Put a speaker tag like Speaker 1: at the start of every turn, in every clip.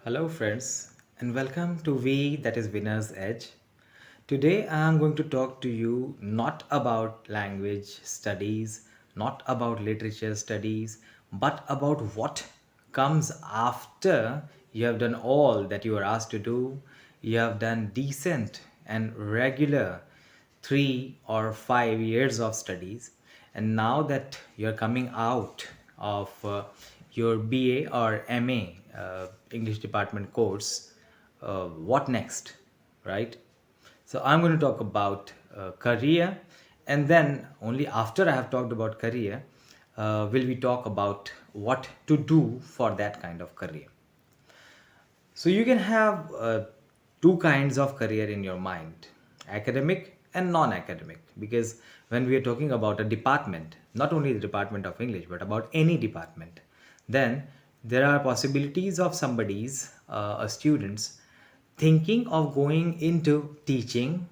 Speaker 1: Hello, friends, and welcome to V that is Winner's Edge. Today, I am going to talk to you not about language studies, not about literature studies, but about what comes after you have done all that you are asked to do. You have done decent and regular 3 or 5 years of studies, and now that you're coming out of your BA or MA English department course, what next, right? So I'm going to talk about career, and then only after I have talked about career will we talk about what to do for that kind of career. So you can have two kinds of career in your mind, academic and non-academic. Because when we are talking about a department, not only the Department of English, but about any department, then there are possibilities of somebody's, a student's, thinking of going into teaching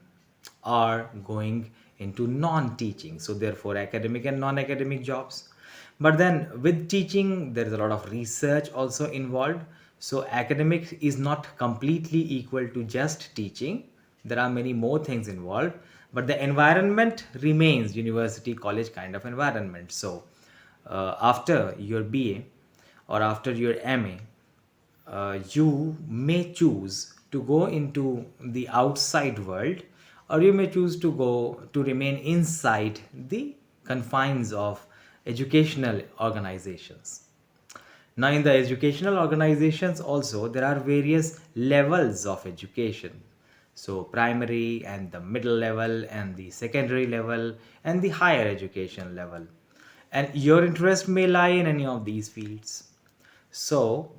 Speaker 1: or going into non-teaching, so therefore academic and non-academic jobs. But then with teaching there is a lot of research also involved, so academic is not completely equal to just teaching. There are many more things involved, but the environment remains university college kind of environment. So after your BA or after your MA, you may choose to go into the outside world, or you may choose to go to remain inside the confines of educational organizations. Now, in the educational organizations, also there are various levels of education. So, primary and the middle level, and the secondary level, and the higher education level. And your interest may lie in any of these fields. So,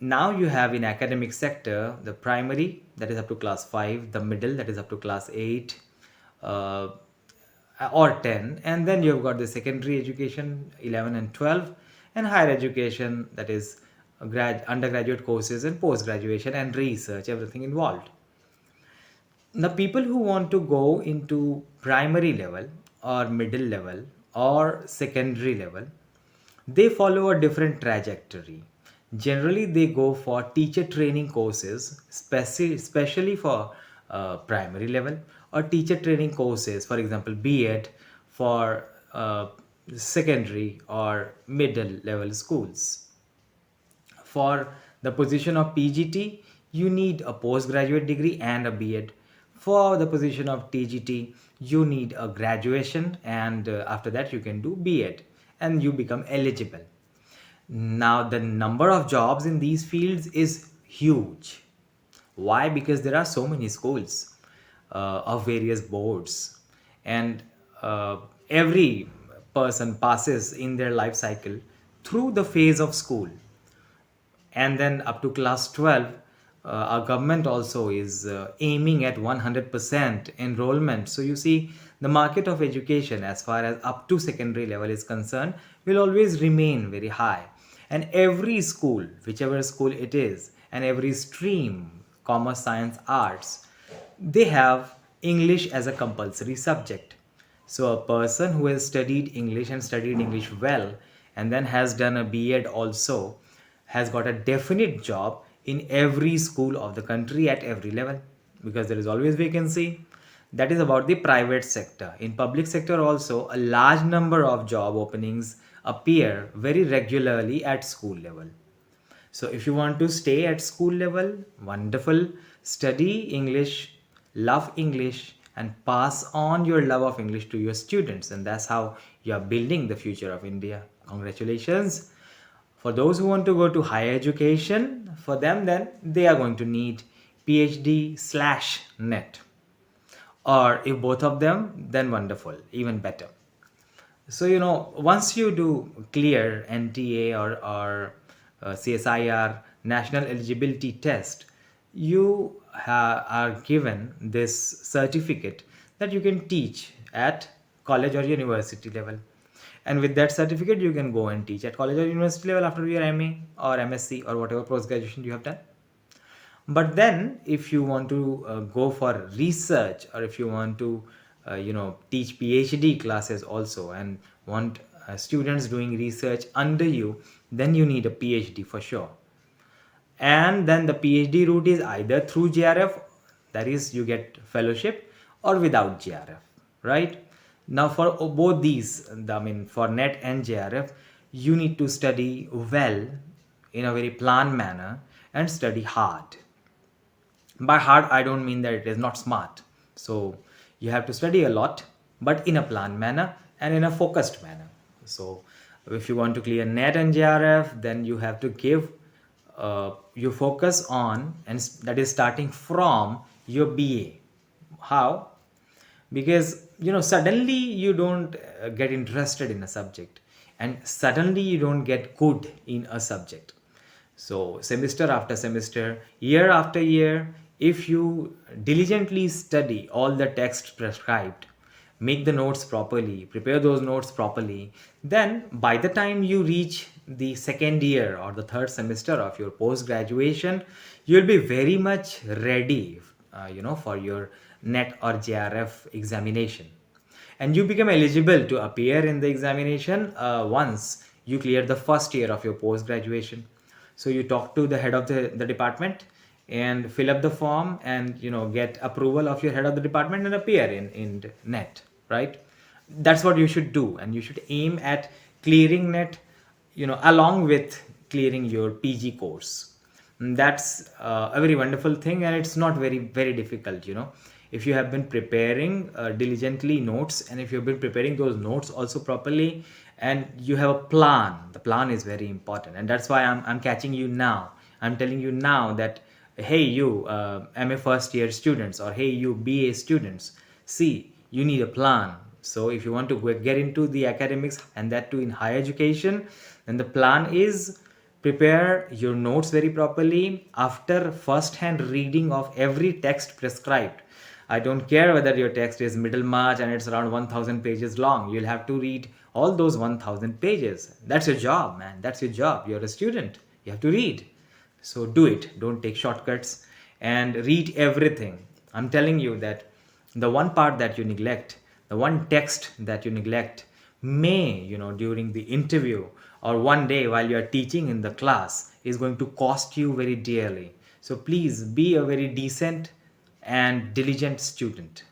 Speaker 1: now you have in academic sector the primary, that is up to class 5, the middle, that is up to class 8, uh, or 10, and then you've got the secondary education 11 and 12, and higher education, that is undergraduate courses and post graduation and research, everything involved. The people who want to go into primary level or middle level or secondary level, they follow a different trajectory. Generally they go for teacher training courses, especially for primary level, or teacher training courses, for example B.Ed for secondary or middle level schools. For the position of PGT, you need a postgraduate degree and a B.Ed. For the position of TGT, you need a graduation, and after that you can do B.Ed and you become eligible. Now, the number of jobs in these fields is huge. Why? Because there are so many schools of various boards, and every person passes in their life cycle through the phase of school, and then up to class 12. Our government also is aiming at 100% enrollment. So you see, the market of education as far as up to secondary level is concerned will always remain very high, and every school, whichever school it is, and every stream, commerce, science, arts, they have English as a compulsory subject. So a person who has studied English and studied English well, and then has done a B.Ed also, has got a definite job in every school of the country at every level, because there is always vacancy. That is about the private sector. In public sector also, a large number of job openings appear very regularly at school level. So if you want to stay at school level, wonderful. Study English, love English, and pass on your love of English to your students. And that's how you are building the future of India. Congratulations. For those who want to go to higher education, for them, then they are going to need PhD slash net. Or if both of them, then wonderful, even better. So, once you do clear NTA or CSIR national eligibility test, you are given this certificate that you can teach at college or university level. And with that certificate, you can go and teach at college or university level after your MA or MSc or whatever post graduation you have done. But then if you want to go for research, or if you want to teach PhD classes also, and want students doing research under you, then you need a PhD for sure. And then the PhD route is either through JRF, that is you get fellowship, or without JRF, right? Now for both these, I mean for NET and JRF, you need to study well in a very planned manner and study hard. By hard, I don't mean that it is not smart. So you have to study a lot, but in a planned manner and in a focused manner. So if you want to clear NET and JRF, then you have to give you focus on, and that is starting from your BA. How? Because suddenly you don't get interested in a subject, and suddenly you don't get good in a subject. So semester after semester, year after year, if you diligently study all the text prescribed, make the notes properly, prepare those notes properly, then by the time you reach the second year or the third semester of your post graduation, you'll be very much ready for your NET or JRF examination, and you become eligible to appear in the examination once you clear the first year of your post graduation. So you talk to the head of the department and fill up the form, and get approval of your head of the department and appear in NET, right? That's what you should do, and you should aim at clearing NET along with clearing your PG course. That's a very wonderful thing, and it's not very very difficult. If you have been preparing diligently notes, and if you've been preparing those notes also properly, and you have a plan, the plan is very important, and that's why I'm catching you now. I'm telling you now that, hey you MA first year students, or hey you BA students, see, you need a plan. So if you want to get into the academics, and that too in higher education, then the plan is prepare your notes very properly after first hand reading of every text prescribed. I don't care whether your text is Middlemarch and it's around 1000 pages long. You'll have to read all those 1000 pages. That's your job, man. That's your job. You're a student. You have to read. So do it. Don't take shortcuts and read everything. I'm telling you that the one part that you neglect, the one text that you neglect, may, during the interview or one day while you are teaching in the class, is going to cost you very dearly. So please be a very decent and diligent student.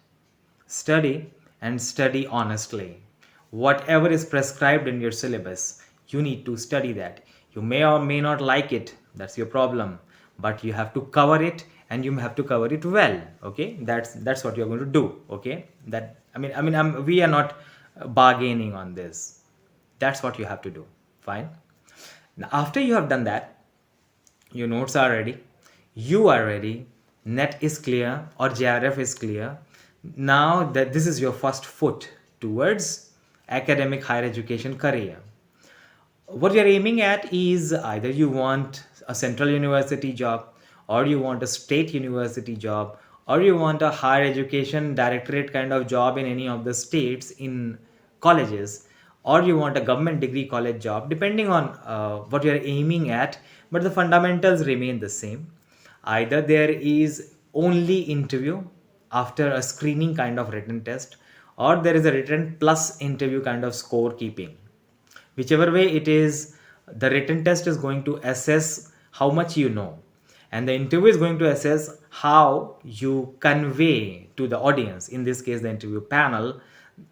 Speaker 1: Study, and study honestly. Whatever is prescribed in your syllabus, you need to study that. You may or may not like it, that's your problem, but you have to cover it, and you have to cover it well. Okay, that's what you're going to do. Okay, that we are not bargaining on this. That's what you have to do. Fine. Now, after you have done that, your notes are ready, you are ready, NET is clear or JRF is clear. Now that this is your first foot towards academic higher education career, what you're aiming at is either you want a central university job, or you want a state university job, or you want a higher education directorate kind of job in any of the states in colleges, or you want a government degree college job, depending on what you're aiming at, but the fundamentals remain the same. Either there is only interview after a screening kind of written test, or there is a written plus interview kind of score keeping. Whichever way it is, the written test is going to assess how much you know, and the interview is going to assess how you convey to the audience, in this case the interview panel,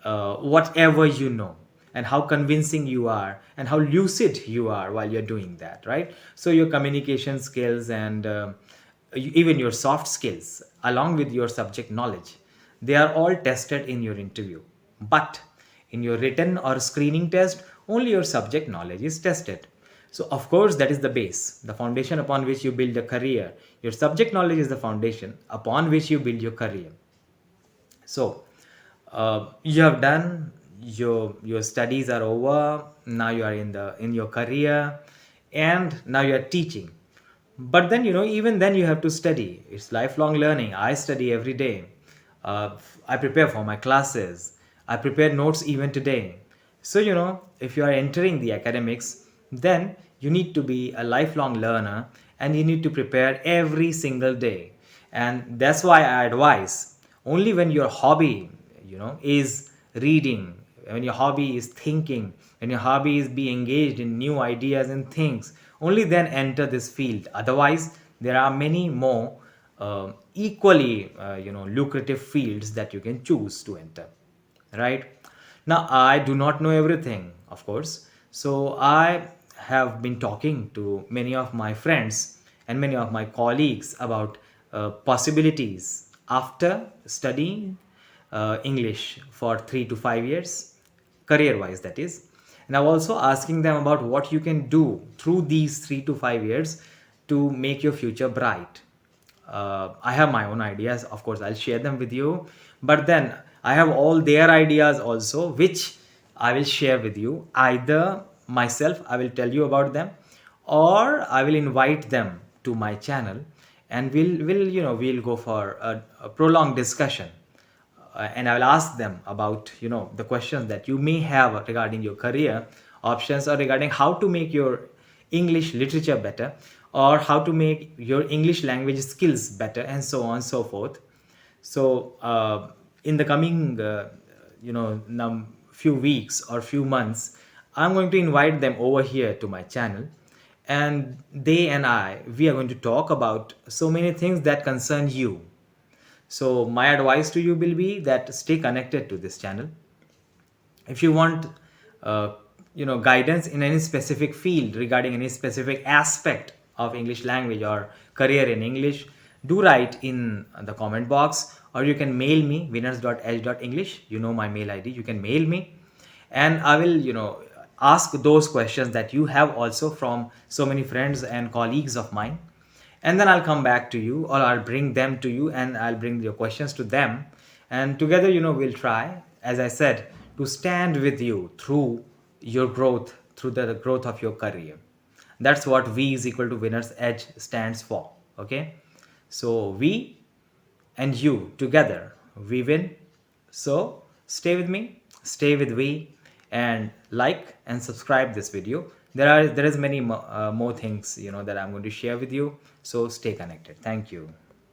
Speaker 1: whatever you know, and how convincing you are, and how lucid you are while you're doing that, right? So your communication skills, and even your soft skills, along with your subject knowledge, they are all tested in your interview. But in your written or screening test, only your subject knowledge is tested. So of course that is the base, the foundation upon which you build a career. Your subject knowledge is the foundation upon which you build your career. So you have done your studies are over, now you are in your career, and now you are teaching. But then even then you have to study. It's lifelong learning. I study every day. I prepare for my classes. I prepare notes even today. So if you are entering the academics, then you need to be a lifelong learner, and you need to prepare every single day. And that's why I advise, only when your hobby is reading, when your hobby is thinking, when your hobby is being engaged in new ideas and things, only then enter this field. Otherwise, there are many more equally lucrative fields that you can choose to enter, right? Now, I do not know everything, of course, so I have been talking to many of my friends and many of my colleagues about possibilities after studying English for 3 to 5 years, career wise, that is. And I'm also asking them about what you can do through these 3 to 5 years to make your future bright. I have my own ideas, of course, I'll share them with you, but then I have all their ideas also, which I will share with you. Either myself, I will tell you about them, or I will invite them to my channel, and we'll go for a prolonged discussion, and I will ask them about the questions that you may have regarding your career options, or regarding how to make your English literature better, or how to make your English language skills better, and so on and so forth. So in the coming few weeks or few months, I'm going to invite them over here to my channel, and they and we are going to talk about so many things that concern you. So my advice to you will be that stay connected to this channel. If you want guidance in any specific field regarding any specific aspect of English language or career in English, do write in the comment box, or you can mail me winners.edge.english. You know my mail ID. You can mail me, and I will ask those questions that you have also from so many friends and colleagues of mine, and then I'll come back to you, or I'll bring them to you, and I'll bring your questions to them, and together we'll try, as I said, to stand with you through your growth, through the growth of your career. That's what V is equal to Winners Edge stands for. Okay, so we and you together, we win. So stay with me, stay with we, and like and subscribe this video. There is many more things that I'm going to share with you. So stay connected. Thank you.